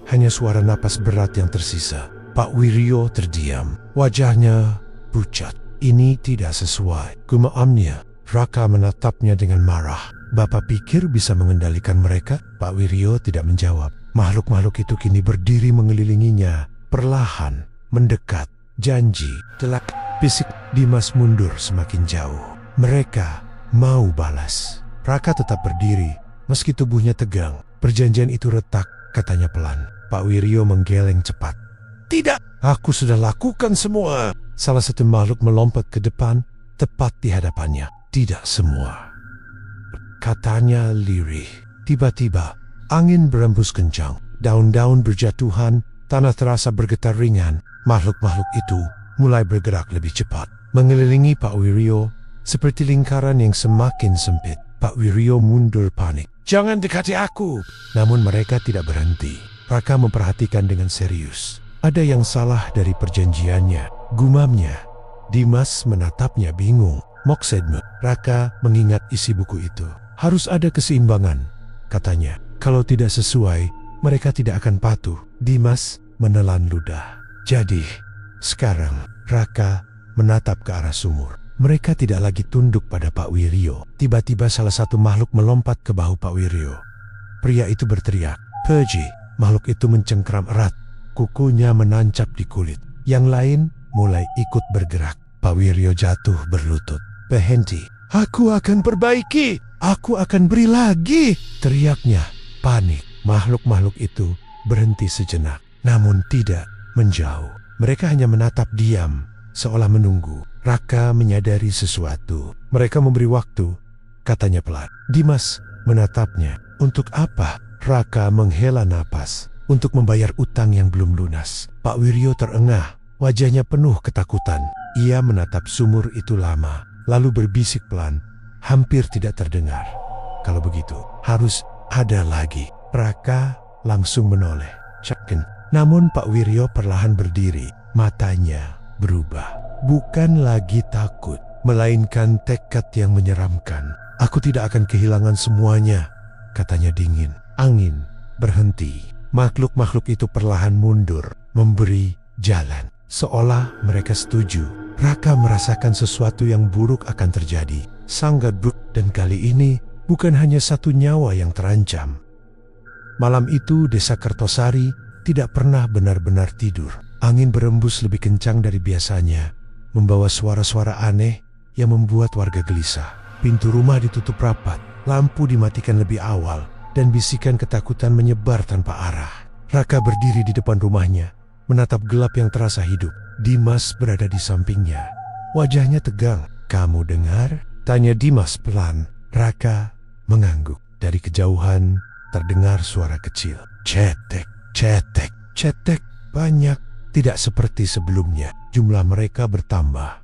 hanya suara napas berat yang tersisa. Pak Wiryo terdiam, wajahnya pucat. Ini tidak sesuai. Gumamnya. Raka menatapnya dengan marah. Bapak pikir bisa mengendalikan mereka? Pak Wiryo tidak menjawab. Makhluk-makhluk itu kini berdiri mengelilinginya, perlahan, mendekat. Janji, telak. Fisik Dimas mundur semakin jauh. Mereka mau balas. Raka tetap berdiri, meski tubuhnya tegang. Perjanjian itu retak, katanya pelan. Pak Wiryo menggeleng cepat. Tidak, aku sudah lakukan semua. Salah satu makhluk melompat ke depan, tepat di hadapannya. Tidak semua, katanya lirih. Tiba-tiba, angin berembus kencang. Daun-daun berjatuhan, tanah terasa bergetar ringan. Makhluk-makhluk itu mulai bergerak lebih cepat, mengelilingi Pak Wiryo seperti lingkaran yang semakin sempit. Pak Wiryo mundur panik. Jangan dekati aku. Namun mereka tidak berhenti. Raka memperhatikan dengan serius. Ada yang salah dari perjanjiannya, gumamnya. Dimas menatapnya bingung. Maksudmu? Raka mengingat isi buku itu. Harus ada keseimbangan, katanya. Kalau tidak sesuai, mereka tidak akan patuh. Dimas menelan ludah. Jadi, sekarang Raka menatap ke arah sumur. Mereka tidak lagi tunduk pada Pak Wiryo. Tiba-tiba salah satu makhluk melompat ke bahu Pak Wiryo. Pria itu berteriak, "Pergi!" Makhluk itu mencengkram erat. Kukunya menancap di kulit. Yang lain mulai ikut bergerak. Pak Wiryo jatuh berlutut. "Berhenti! Aku akan perbaiki! Aku akan beri lagi!" Teriaknya panik. Makhluk-makhluk itu berhenti sejenak, namun tidak menjauh. Mereka hanya menatap diam, seolah menunggu. Raka menyadari sesuatu. Mereka memberi waktu, katanya pelan. Dimas menatapnya. Untuk apa? Raka menghela napas. Untuk membayar utang yang belum lunas. Pak Wiryo terengah. Wajahnya penuh ketakutan. Ia menatap sumur itu lama, lalu berbisik pelan, hampir tidak terdengar. Kalau begitu, harus ada lagi. Raka langsung menoleh. Cakin. Namun Pak Wiryo perlahan berdiri. Matanya berubah. Bukan lagi takut, melainkan tekad yang menyeramkan. Aku tidak akan kehilangan semuanya, katanya dingin. Angin berhenti. Makhluk-makhluk itu perlahan mundur, memberi jalan. Seolah mereka setuju. Raka merasakan sesuatu yang buruk akan terjadi. Sangat buruk, dan kali ini bukan hanya satu nyawa yang terancam. Malam itu Desa Kertosari tidak pernah benar-benar tidur. Angin berembus lebih kencang dari biasanya, membawa suara-suara aneh yang membuat warga gelisah. Pintu rumah ditutup rapat, lampu dimatikan lebih awal, dan bisikan ketakutan menyebar tanpa arah. Raka berdiri di depan rumahnya, menatap gelap yang terasa hidup. Dimas berada di sampingnya. Wajahnya tegang. "Kamu dengar?" tanya Dimas pelan. Raka mengangguk. Dari kejauhan terdengar suara kecil. Cetek, cetek, cetek. Banyak. Tidak seperti sebelumnya. Jumlah mereka bertambah.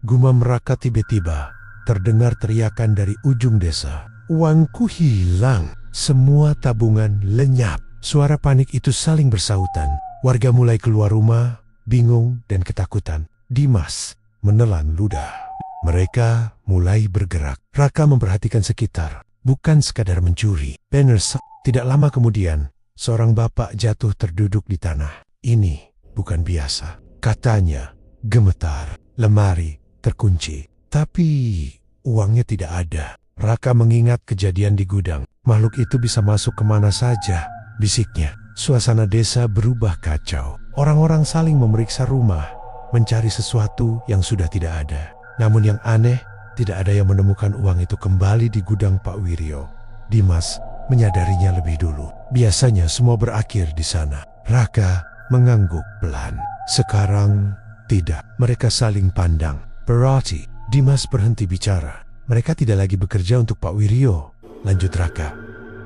Gumam Raka tiba-tiba terdengar teriakan dari ujung desa. "Uangku hilang." Semua tabungan lenyap. Suara panik itu saling bersautan. Warga mulai keluar rumah, bingung dan ketakutan. Dimas menelan ludah. Mereka mulai bergerak. Raka memperhatikan sekitar, bukan sekadar mencuri. Tidak lama kemudian, seorang bapak jatuh terduduk di tanah. "Ini bukan biasa," katanya, gemetar. Lemari terkunci. Tapi uangnya tidak ada. Raka mengingat kejadian di gudang. Makhluk itu bisa masuk kemana saja, bisiknya. Suasana desa berubah kacau. Orang-orang saling memeriksa rumah, mencari sesuatu yang sudah tidak ada. Namun yang aneh, tidak ada yang menemukan uang itu kembali di gudang Pak Wiryo. Dimas menyadarinya lebih dulu. Biasanya semua berakhir di sana. Raka mengangguk pelan. Sekarang tidak. Mereka saling pandang. Berarti Dimas berhenti bicara. Mereka tidak lagi bekerja untuk Pak Wiryo. Lanjut Raka.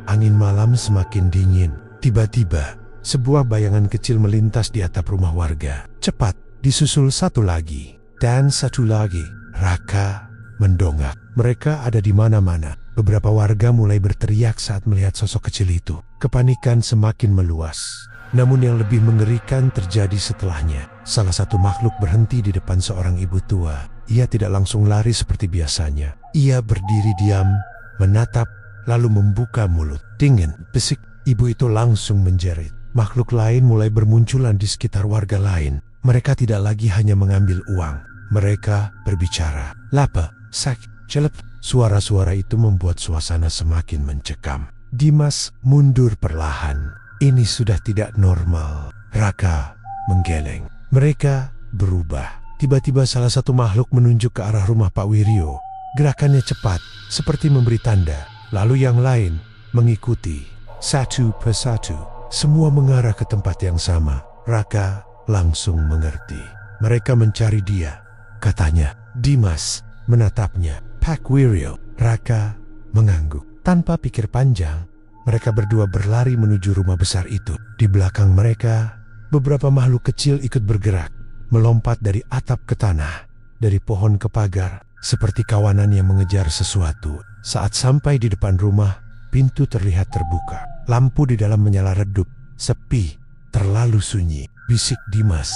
Angin malam semakin dingin. Tiba-tiba, sebuah bayangan kecil melintas di atap rumah warga. Cepat, disusul satu lagi. Dan satu lagi. Raka mendongak. Mereka ada di mana-mana. Beberapa warga mulai berteriak saat melihat sosok kecil itu. Kepanikan semakin meluas. Namun yang lebih mengerikan terjadi setelahnya. Salah satu makhluk berhenti di depan seorang ibu tua. Ia tidak langsung lari seperti biasanya. Ia berdiri diam, menatap, lalu membuka mulut. Dingin, bisik. Ibu itu langsung menjerit. Makhluk lain mulai bermunculan di sekitar warga lain. Mereka tidak lagi hanya mengambil uang. Mereka berbicara. Lapa, sak, celep. Suara-suara itu membuat suasana semakin mencekam. Dimas mundur perlahan. Ini sudah tidak normal. Raka menggeleng. Mereka berubah. Tiba-tiba salah satu makhluk menunjuk ke arah rumah Pak Wiryo. Gerakannya cepat, seperti memberi tanda. Lalu yang lain mengikuti. Satu persatu, semua mengarah ke tempat yang sama. Raka langsung mengerti. Mereka mencari dia, katanya. Dimas menatapnya. Pak Wiryo. Raka mengangguk. Tanpa pikir panjang, mereka berdua berlari menuju rumah besar itu. Di belakang mereka, beberapa makhluk kecil ikut bergerak, melompat dari atap ke tanah, dari pohon ke pagar, seperti kawanan yang mengejar sesuatu. Saat sampai di depan rumah, pintu terlihat terbuka. Lampu di dalam menyala redup, sepi, terlalu sunyi. Bisik Dimas.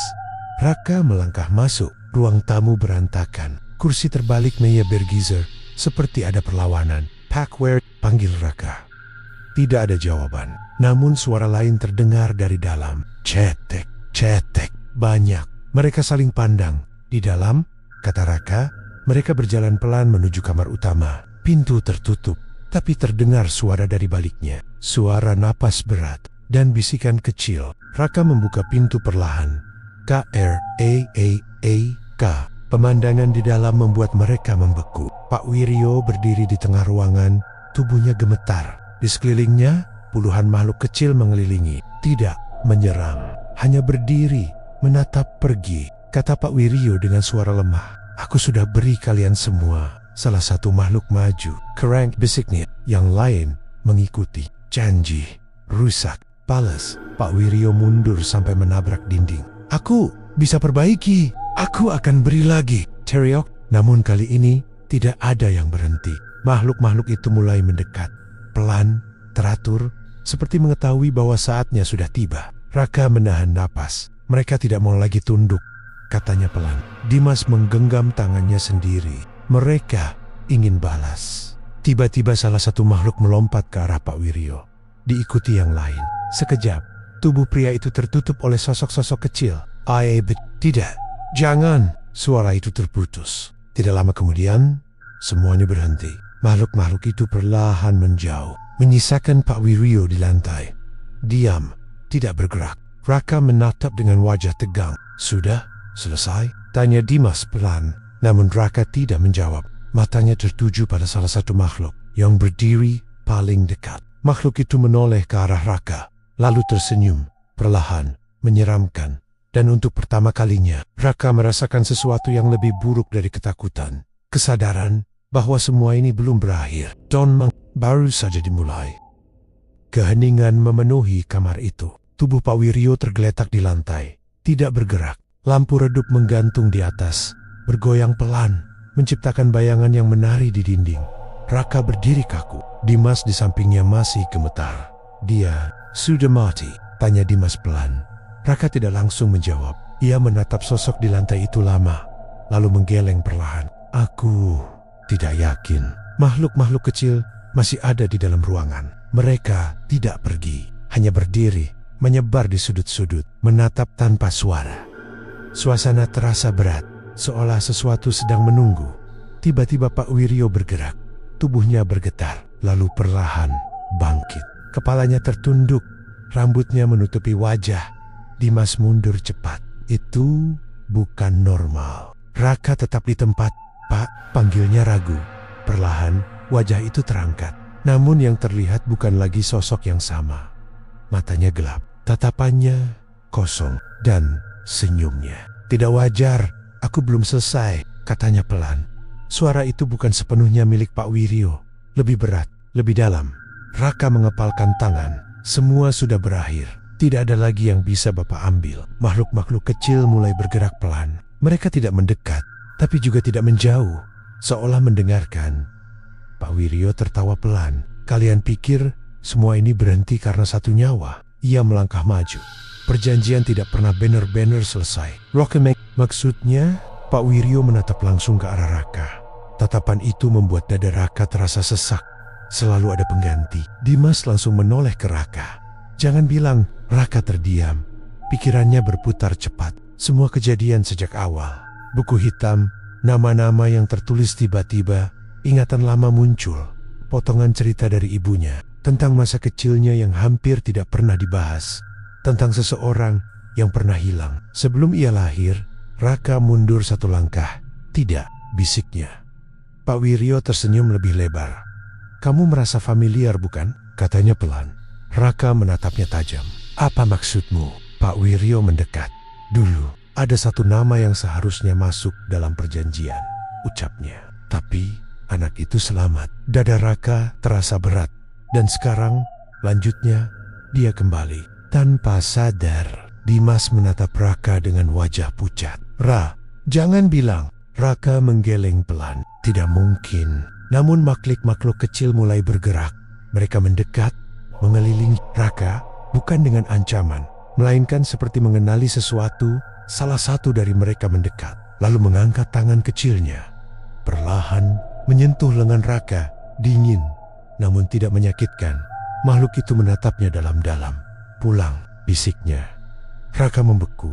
Raka melangkah masuk. Ruang tamu berantakan. Kursi terbalik meja bergizer, seperti ada perlawanan. Pak Wiryo, panggil Raka. Tidak ada jawaban. Namun suara lain terdengar dari dalam. Cetek, cetek, banyak. Mereka saling pandang. Di dalam, kata Raka, mereka berjalan pelan menuju kamar utama. Pintu tertutup, tapi terdengar suara dari baliknya. Suara napas berat dan bisikan kecil. Raka membuka pintu perlahan. K-R-A-A-A-K. Pemandangan di dalam membuat mereka membeku. Pak Wiryo berdiri di tengah ruangan, tubuhnya gemetar. Di sekelilingnya, puluhan makhluk kecil mengelilingi. Tidak menyerang, hanya berdiri, menatap pergi. Kata Pak Wiryo dengan suara lemah. Aku sudah beri kalian semua. Salah satu makhluk maju. Kerang, bisiknya. Yang lain mengikuti. Janji, rusak, balas. Pak Wiryo mundur sampai menabrak dinding. Aku bisa perbaiki. Aku akan beri lagi. Teriak. Namun kali ini tidak ada yang berhenti. Makhluk-makhluk itu mulai mendekat. Pelan, teratur, seperti mengetahui bahwa saatnya sudah tiba. Raka menahan napas. Mereka tidak mau lagi tunduk, katanya pelan. Dimas menggenggam tangannya sendiri. Mereka ingin balas. Tiba-tiba salah satu makhluk melompat ke arah Pak Wiryo. Diikuti yang lain. Sekejap, tubuh pria itu tertutup oleh sosok-sosok kecil. Tidak, jangan. Suara itu terputus. Tidak lama kemudian, semuanya berhenti. Makhluk-makhluk itu perlahan menjauh, menyisakan Pak Wiryo di lantai. Diam, tidak bergerak. Raka menatap dengan wajah tegang. Sudah selesai? Tanya Dimas pelan. Namun Raka tidak menjawab. Matanya tertuju pada salah satu makhluk yang berdiri paling dekat. Makhluk itu menoleh ke arah Raka, lalu tersenyum, perlahan, menyeramkan. Dan untuk pertama kalinya, Raka merasakan sesuatu yang lebih buruk dari ketakutan. Kesadaran bahwa semua ini belum berakhir. Baru saja dimulai. Keheningan memenuhi kamar itu. Tubuh Pak Wiryo tergeletak di lantai, tidak bergerak. Lampu redup menggantung di atas, bergoyang pelan, menciptakan bayangan yang menari di dinding. Raka berdiri kaku. Dimas di sampingnya masih gemetar. Dia sudah mati? Tanya Dimas pelan. Raka tidak langsung menjawab. Ia menatap sosok di lantai itu lama, lalu menggeleng perlahan. Aku tidak yakin. Makhluk-makhluk kecil masih ada di dalam ruangan. Mereka tidak pergi, hanya berdiri, menyebar di sudut-sudut, menatap tanpa suara. Suasana terasa berat, seolah sesuatu sedang menunggu. Tiba-tiba Pak Wiryo bergerak. Tubuhnya bergetar, lalu perlahan bangkit. Kepalanya tertunduk, rambutnya menutupi wajah. Dimas mundur cepat. Itu bukan normal. Raka tetap di tempat. Pak, panggilnya ragu. Perlahan, wajah itu terangkat. Namun yang terlihat bukan lagi sosok yang sama. Matanya gelap, tatapannya kosong, dan senyumnya. Tidak wajar, aku belum selesai, katanya pelan. Suara itu bukan sepenuhnya milik Pak Wiryo. Lebih berat, lebih dalam. Raka mengepalkan tangan. Semua sudah berakhir. Tidak ada lagi yang bisa Bapak ambil. Makhluk-makhluk kecil mulai bergerak pelan. Mereka tidak mendekat, tapi juga tidak menjauh. Seolah mendengarkan. Pak Wiryo tertawa pelan. Kalian pikir semua ini berhenti karena satu nyawa? Ia melangkah maju. Perjanjian tidak pernah benar-benar selesai. Maksudnya, Pak Wiryo menatap langsung ke arah Raka. Tatapan itu membuat dada Raka terasa sesak. Selalu ada pengganti. Dimas langsung menoleh ke Raka. Jangan bilang. Raka terdiam. Pikirannya berputar cepat. Semua kejadian sejak awal. Buku hitam, nama-nama yang tertulis tiba-tiba, ingatan lama muncul. Potongan cerita dari ibunya. Tentang masa kecilnya yang hampir tidak pernah dibahas. Tentang seseorang yang pernah hilang. Sebelum ia lahir, Raka mundur satu langkah. Tidak, bisiknya. Pak Wiryo tersenyum lebih lebar. Kamu merasa familiar bukan? Katanya pelan. Raka menatapnya tajam. Apa maksudmu? Pak Wiryo mendekat. Dulu, ada satu nama yang seharusnya masuk dalam perjanjian, ucapnya. Tapi, anak itu selamat. Dada Raka terasa berat. Dan sekarang, lanjutnya, dia kembali. Tanpa sadar, Dimas menatap Raka dengan wajah pucat. Jangan bilang. Raka menggeleng pelan. Tidak mungkin. Namun makhluk-makhluk kecil mulai bergerak. Mereka mendekat, mengelilingi Raka. Bukan dengan ancaman, melainkan seperti mengenali sesuatu. Salah satu dari mereka mendekat, lalu mengangkat tangan kecilnya. Perlahan menyentuh lengan Raka, dingin, namun tidak menyakitkan. Makhluk itu menatapnya dalam-dalam. Pulang, bisiknya. Raka membeku.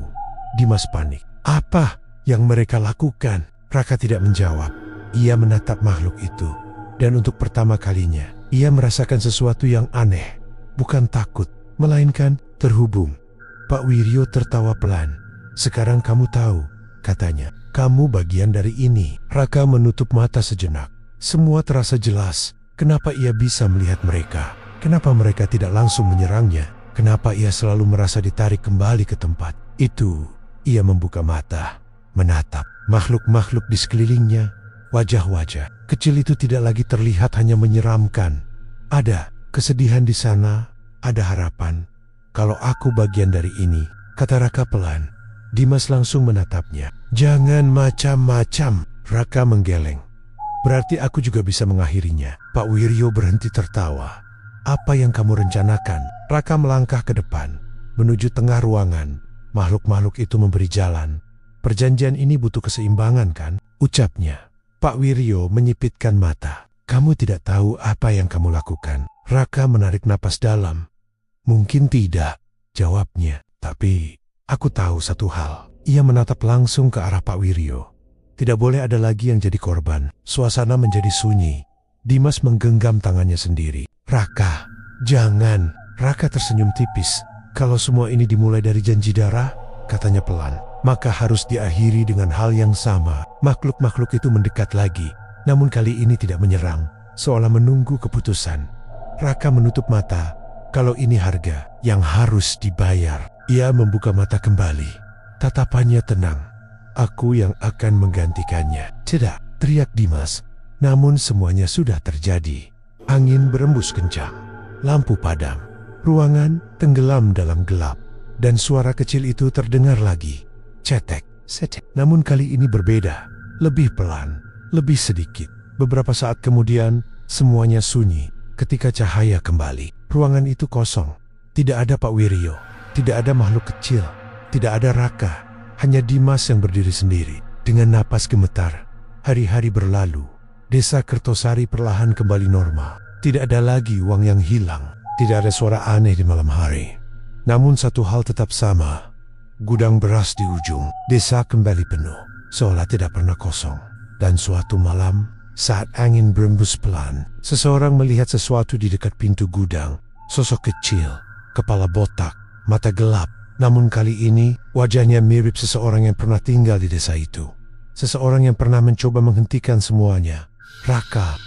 Dimas panik. Apa yang mereka lakukan? Raka tidak menjawab. Ia menatap makhluk itu. Dan untuk pertama kalinya, ia merasakan sesuatu yang aneh. Bukan takut, melainkan terhubung. Pak Wiryo tertawa pelan. Sekarang kamu tahu, katanya. Kamu bagian dari ini. Raka menutup mata sejenak. Semua terasa jelas. Kenapa ia bisa melihat mereka? Kenapa mereka tidak langsung menyerangnya? Kenapa ia selalu merasa ditarik kembali ke tempat itu? Ia membuka mata, menatap makhluk-makhluk di sekelilingnya. Wajah-wajah kecil itu tidak lagi terlihat hanya menyeramkan. Ada kesedihan di sana. Ada harapan. Kalau aku bagian dari ini, kata Raka pelan. Dimas langsung menatapnya. Jangan macam-macam. Raka menggeleng. Berarti aku juga bisa mengakhirinya. Pak Wiryo berhenti tertawa. Apa yang kamu rencanakan? Raka melangkah ke depan, menuju tengah ruangan. Makhluk-makhluk itu memberi jalan. Perjanjian ini butuh keseimbangan kan? Ucapnya. Pak Wiryo menyipitkan mata. Kamu tidak tahu apa yang kamu lakukan. Raka menarik napas dalam. Mungkin tidak, jawabnya. Tapi, aku tahu satu hal. Ia menatap langsung ke arah Pak Wiryo. Tidak boleh ada lagi yang jadi korban. Suasana menjadi sunyi. Dimas menggenggam tangannya sendiri. Raka, jangan. Raka tersenyum tipis. Kalau semua ini dimulai dari janji darah, katanya pelan, maka harus diakhiri dengan hal yang sama. Makhluk-makhluk itu mendekat lagi. Namun kali ini tidak menyerang. Seolah menunggu keputusan. Raka menutup mata. Kalau ini harga yang harus dibayar. Ia membuka mata kembali. Tatapannya tenang. Aku yang akan menggantikannya. Tidak, teriak Dimas. Namun semuanya sudah terjadi. Angin berembus kencang. Lampu padam. Ruangan tenggelam dalam gelap. Dan suara kecil itu terdengar lagi. Cetek, setek. Namun kali ini berbeda. Lebih pelan, lebih sedikit. Beberapa saat kemudian, semuanya sunyi. Ketika cahaya kembali, ruangan itu kosong. Tidak ada Pak Wiryo, tidak ada makhluk kecil, tidak ada Raka. Hanya Dimas yang berdiri sendiri. Dengan napas gemetar, hari-hari berlalu. Desa Kertosari perlahan kembali normal. Tidak ada lagi uang yang hilang. Tidak ada suara aneh di malam hari. Namun satu hal tetap sama. Gudang beras di ujung desa kembali penuh, seolah tidak pernah kosong. Dan suatu malam, saat angin berembus pelan, seseorang melihat sesuatu di dekat pintu gudang. Sosok kecil, kepala botak, mata gelap. Namun kali ini, wajahnya mirip seseorang yang pernah tinggal di desa itu. Seseorang yang pernah mencoba menghentikan semuanya. Raka,